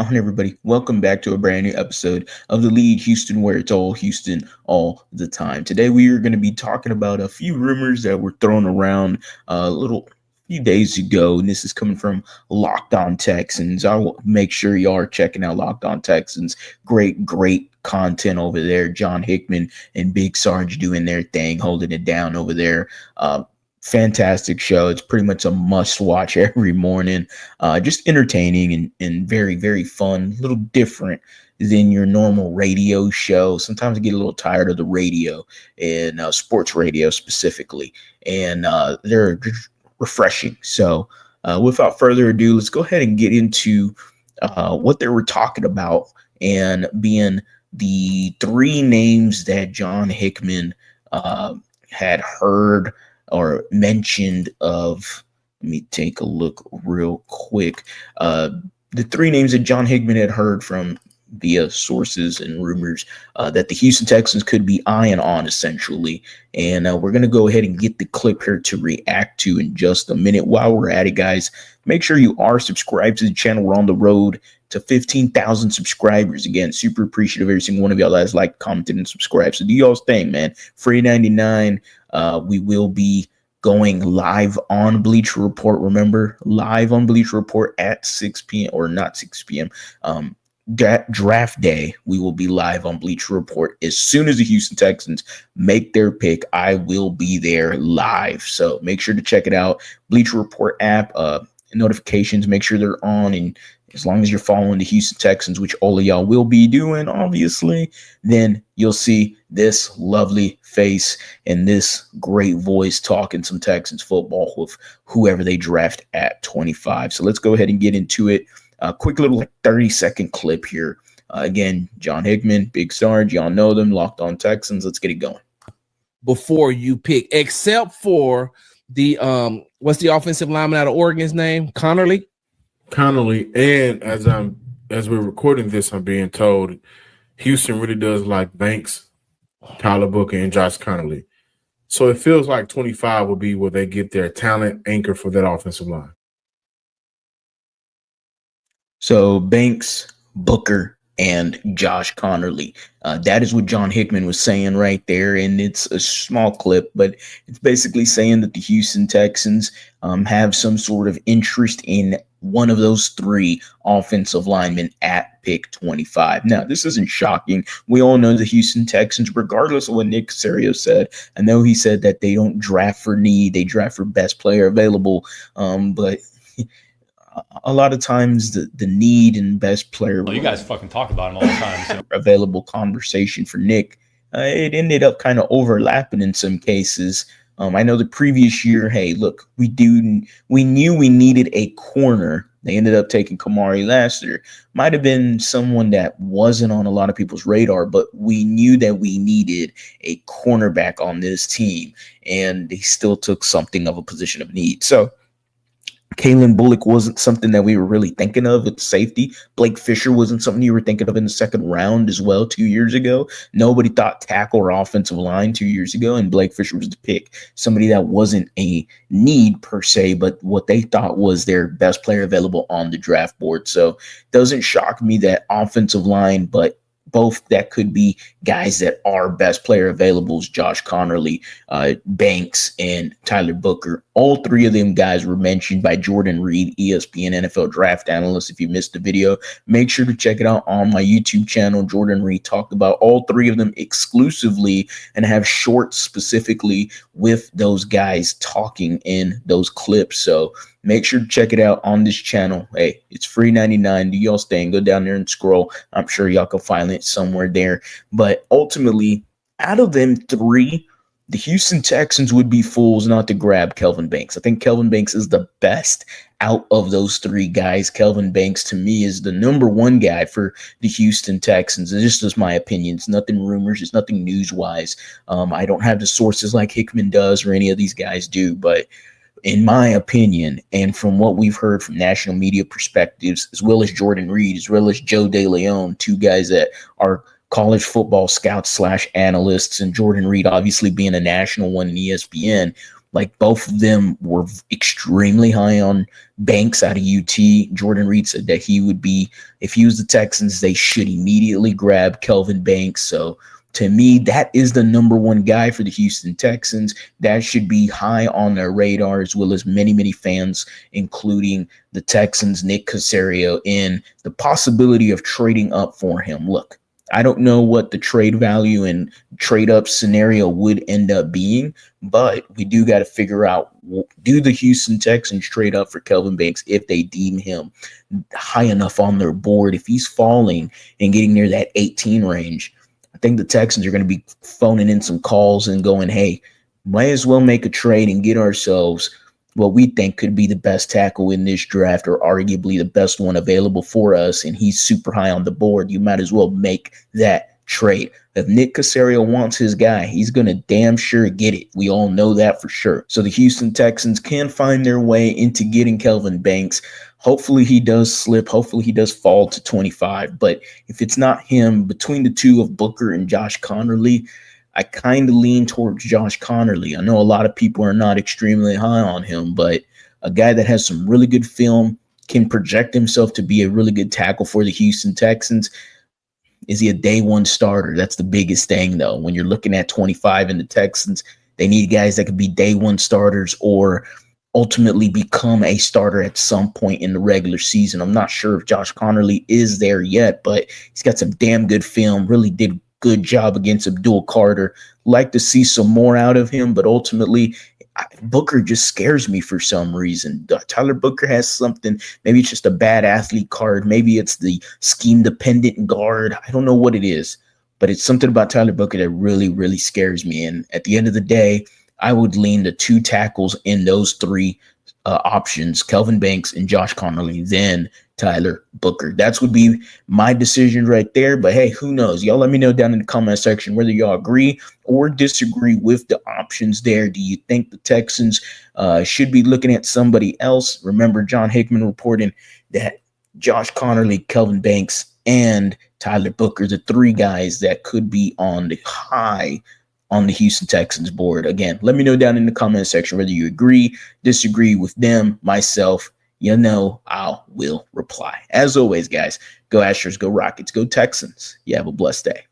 on, everybody? Welcome back to a brand new episode of The Lead Houston, where it's all Houston all the time. Today, we are going to be talking about a few rumors that were thrown around a little few days ago, and this is coming from Locked On Texans. I will make sure y'all are checking out Locked On Texans. Great content over there. John Hickman and Big Sarge doing their thing, holding it down over there. Fantastic show. It's pretty much a must watch every morning. Just entertaining and very fun, a little different than your normal radio show. Sometimes I get a little tired of the radio and sports radio specifically, and they're just refreshing. So without further ado, let's go ahead and get into what they were talking about, and being the three names that John Hickman had heard or mentioned of. Let me take a look real quick. The three names that John Hickman had heard from via sources and rumors that the Houston Texans could be eyeing on, essentially. And we're going to go ahead and get the clip here to react to in just a minute. While we're at it, guys, make sure you are subscribed to the channel. We're on the road to 15,000 subscribers. Again, super appreciative of every single one of y'all that has liked, commented, and subscribed. So do y'all's thing, man. Free 99. We will be going live on Bleacher Report. Remember, live on Bleacher Report at 6 p.m. or not 6 p.m. Draft day, we will be live on Bleacher Report. As soon as the Houston Texans make their pick, I will be there live. So make sure to check it out. Bleacher Report app, notifications, make sure they're on. And as long as you're following the Houston Texans, which all of y'all will be doing, obviously, then you'll see this lovely face and this great voice talking some Texans football with whoever they draft at 25. So let's go ahead and get into it. A quick little 30-second clip here. Again, John Hickman, Big Sarge, y'all know them, Locked On Texans. Let's get it going. Before you pick, except for the what's the offensive lineman out of Oregon's name? Connerly, and as we're recording this, I'm being told Houston really does like Banks, Tyler Booker, and Josh Connerly. So it feels like 25 will be where they get their talent anchor for that offensive line. So Banks, Booker, and Josh Connerly. That is what John Hickman was saying right there, and it's a small clip, but it's basically saying that the Houston Texans have some sort of interest in one of those three offensive linemen at pick 25. Now, this isn't shocking. We all know the Houston Texans, regardless of what Nick Caserio said. I know he said that they don't draft for need, they draft for best player available, but a lot of times the need and best player. Well, you guys fucking talk about him all the time. So. Available conversation for Nick. It ended up kind of overlapping in some cases. I know the previous year, hey, look, we knew we needed a corner. They ended up taking Kamari last year. Might have been someone that wasn't on a lot of people's radar, but we knew that we needed a cornerback on this team, and they still took something of a position of need. So Kalen Bullock wasn't something that we were really thinking of at safety. Blake Fisher wasn't something you were thinking of in the second round as well 2 years ago. Nobody thought tackle or offensive line 2 years ago, and Blake Fisher was the pick. Somebody that wasn't a need per se, but what they thought was their best player available on the draft board. So it doesn't shock me that offensive line, but both that could be guys that are best player available, Josh Connerly, Banks, and Tyler Booker. All three of them guys were mentioned by Jordan Reed, ESPN NFL draft analyst. If you missed the video, make sure to check it out on my YouTube channel. Jordan Reed talked about all three of them exclusively and have shorts specifically with those guys talking in those clips. So make sure to check it out on this channel. Hey, it's free 99. Do y'all staying? Go down there and scroll. I'm sure y'all can find it somewhere there. But ultimately, out of them three, the Houston Texans would be fools not to grab Kelvin Banks. I think Kelvin Banks is the best out of those three guys. Kelvin Banks, to me, is the number one guy for the Houston Texans. It's just my opinion. It's nothing rumors. It's nothing news-wise. I don't have the sources like Hickman does or any of these guys do, but in my opinion, and from what we've heard from national media perspectives, as well as Jordan Reed, as well as Joe DeLeon, two guys that are college football scouts / analysts, and Jordan Reed obviously being a national one in ESPN, Like both of them were extremely high on Banks out of UT. Jordan Reed said that he would be, if he was the Texans, they should immediately grab Kelvin Banks. So to me, that is the number one guy for the Houston Texans. That should be high on their radar, as well as many, many fans, including the Texans, Nick Caserio, in the possibility of trading up for him. Look, I don't know what the trade value and trade up scenario would end up being, but we do got to figure out, do the Houston Texans trade up for Kelvin Banks if they deem him high enough on their board? If he's falling and getting near that 18 range, I think the Texans are going to be phoning in some calls and going, hey, might as well make a trade and get ourselves what we think could be the best tackle in this draft, or arguably the best one available for us, and he's super high on the board. You might as well make that trade. If Nick Caserio wants his guy, he's going to damn sure get it. We all know that for sure. So the Houston Texans can find their way into getting Kelvin Banks. Hopefully he does slip. Hopefully he does fall to 25. But if it's not him, between the two of Booker and Josh Connerly, I kind of lean towards Josh Connerly. I know a lot of people are not extremely high on him, but a guy that has some really good film, can project himself to be a really good tackle for the Houston Texans. Is he a day one starter? That's the biggest thing, though. When you're looking at 25 in the Texans, they need guys that could be day one starters or ultimately become a starter at some point in the regular season. I'm not sure if Josh Connerly is there yet, but he's got some damn good film, really did good job against Abdul Carter. Like to see some more out of him, but ultimately Booker just scares me for some reason. Tyler Booker has something. Maybe it's just a bad athlete card. Maybe it's the scheme dependent guard. I don't know what it is, but it's something about Tyler Booker that really, really scares me. And at the end of the day, I would lean the two tackles in those three options, Kelvin Banks and Josh Connerly, then Tyler Booker. That would be my decision right there. But hey, who knows? Y'all let me know down in the comment section whether y'all agree or disagree with the options there. Do you think the Texans should be looking at somebody else? Remember, John Hickman reporting that Josh Connerly, Kelvin Banks, and Tyler Booker, the three guys that could be on the high on the Houston Texans board. Again, let me know down in the comment section whether you agree, disagree with them, myself. You know, I will reply. As always, guys, go Astros, go Rockets, go Texans. You have a blessed day.